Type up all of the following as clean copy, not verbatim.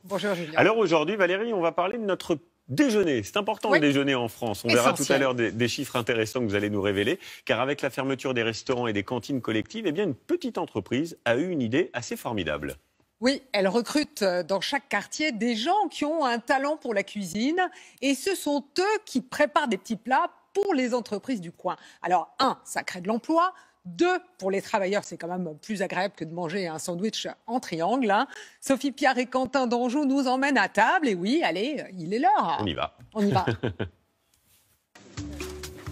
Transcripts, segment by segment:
Bonjour Julien. Alors aujourd'hui, Valérie, on va parler de notre déjeuner. C'est important le déjeuner en France. On verra tout à l'heure des chiffres intéressants que vous allez nous révéler. Car avec la fermeture des restaurants et des cantines collectives, eh bien une petite entreprise a eu une idée assez formidable. Oui, elle recrute dans chaque quartier des gens qui ont un talent pour la cuisine. Et ce sont eux qui préparent des petits plats pour les entreprises du coin. Alors, ça crée de l'emploi. 2, pour les travailleurs, c'est quand même plus agréable que de manger un sandwich en triangle. Sophie Piard et Quentin d'Anjou nous emmènent à table. Et oui, allez, il est l'heure. On y va. On y va.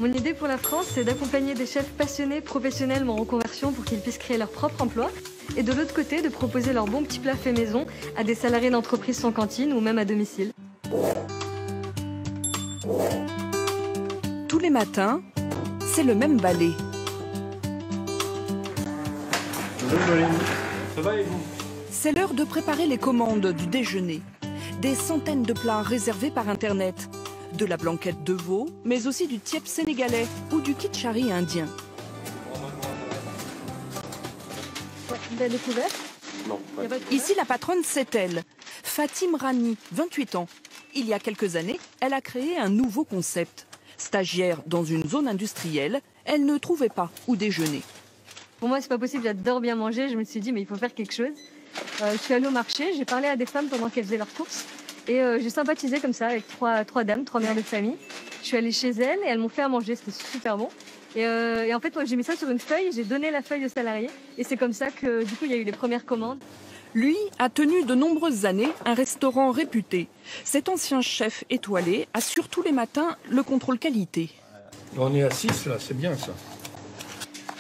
Mon idée pour la France, c'est d'accompagner des chefs passionnés, professionnels en reconversion pour qu'ils puissent créer leur propre emploi. Et de l'autre côté, de proposer leurs bons petits plats faits maison à des salariés d'entreprises sans cantine ou même à domicile. Tous les matins, c'est le même balai. Ça va et vous ? C'est l'heure de préparer les commandes du déjeuner. Des centaines de plats réservés par Internet. De la blanquette de veau, mais aussi du tiep sénégalais ou du kitchari indien. Vous avez découvert ? Non. Ici, la patronne, c'est elle, Fatim Rani, 28 ans. Il y a quelques années, elle a créé un nouveau concept. Stagiaire dans une zone industrielle, elle ne trouvait pas où déjeuner. Pour moi, c'est pas possible, j'adore bien manger. Je me suis dit, mais il faut faire quelque chose. Je suis allée au marché, j'ai parlé à des femmes pendant qu'elles faisaient leurs courses. Et j'ai sympathisé comme ça avec trois dames, 3 mères de famille. Je suis allée chez elles et elles m'ont fait à manger, c'était super bon. Et en fait, moi, j'ai mis ça sur une feuille, j'ai donné la feuille aux salariés. Et c'est comme ça que, du coup, il y a eu les premières commandes. Lui a tenu de nombreuses années un restaurant réputé. Cet ancien chef étoilé assure tous les matins le contrôle qualité. On est à 6 là, c'est bien ça.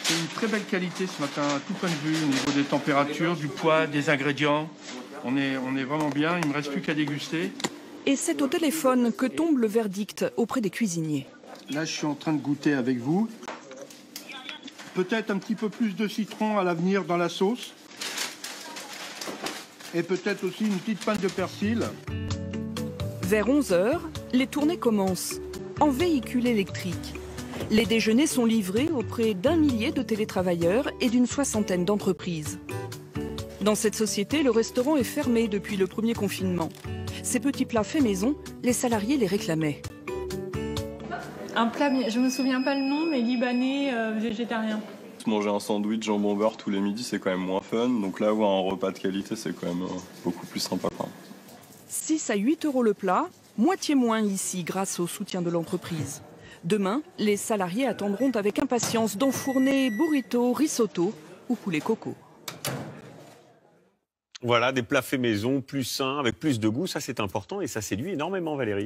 C'est une très belle qualité ce matin, à tout point de vue, au niveau des températures, du poids, des ingrédients. On est vraiment bien, il ne me reste plus qu'à déguster. Et c'est au téléphone que tombe le verdict auprès des cuisiniers. Là, je suis en train de goûter avec vous. Peut-être un petit peu plus de citron à l'avenir dans la sauce. Et peut-être aussi une petite panne de persil. Vers 11h, les tournées commencent, en véhicule électrique. Les déjeuners sont livrés auprès d'1 millier de télétravailleurs et d'une 60aine d'entreprises. Dans cette société, le restaurant est fermé depuis le premier confinement. Ces petits plats faits maison, les salariés les réclamaient. Un plat, je me souviens pas le nom, mais libanais, végétarien. Manger un sandwich jambon beurre tous les midis, c'est quand même moins fun. Donc là, avoir un repas de qualité, c'est quand même beaucoup plus sympa. 6 à 8 € le plat, moitié moins ici grâce au soutien de l'entreprise. Demain, les salariés attendront avec impatience d'enfourner burrito, risotto ou poulet coco. Voilà, des plats faits maison, plus sains, avec plus de goût, ça c'est important et ça séduit énormément Valérie.